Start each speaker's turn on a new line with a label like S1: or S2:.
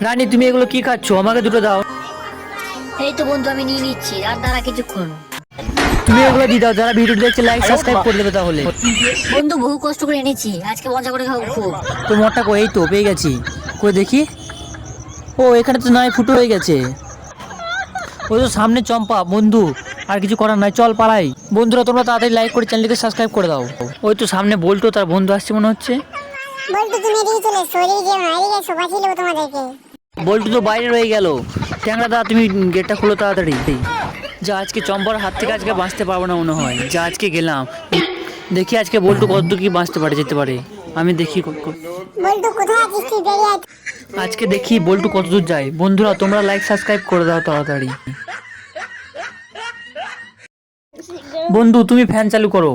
S1: রানী তুমি এগুলো কি খাচ্ছ? আমাকে দুটো দাও।
S2: এই তো বন্ধু আমি নিয়ে নিচ্ছি, আর দাঁড়া কিছুক্ষণ।
S1: তুমি এগুলো দিয়ে দাও, যারা ভিডিও দেখছে লাইক সাবস্ক্রাইব করে দেবে তাহলে।
S2: বন্ধু বহু কষ্ট করে এনেছি, আজকে মজা করে খাবো খুব।
S1: তো মরটা কই? এই তো পেয়ে গেছি। কই দেখি। ও এখানে তো নয় ফুটো হয়ে গেছে। ওই তো সামনে চম্পা বন্ধু। আর কিছু করার নাই, চল পালাই। বন্ধুরা তোমরা তাড়াতাড়ি লাইক করে চ্যানেলকে সাবস্ক্রাইব করে দাও। ওই তো সামনে বল্টু তার বন্ধু আসছে মনে হচ্ছে।
S3: বল্টু তুমি এদিকে চলে এসো, এদিকে যেও না, এদিকে এসো, বাঁচিয়ে নেবো তোমাদেরকে।
S1: বল্টু তো বাইরে রয়ে গেল। ট্যাংরা দা তুমি গেটটা খোলো তাড়াতাড়ি। যা আজকে চম্পার হাত থেকে আজকে বাঁচতে পারবো না মনে হয়, যা আজকে গেলাম। দেখি আজকে বল্টু কতদূর কি বাঁচতে পারে, যেতে পারে। আমি দেখি
S3: বল্টু কোথায় আছিস তুই? বেরিয়ে আয়।
S1: আজকে দেখি বল্টু কতদূর যায়। বন্ধুরা তোমরা লাইক সাবস্ক্রাইব করে দাও তাড়াতাড়ি। বন্ধু তুমি ফ্যান চালু করো।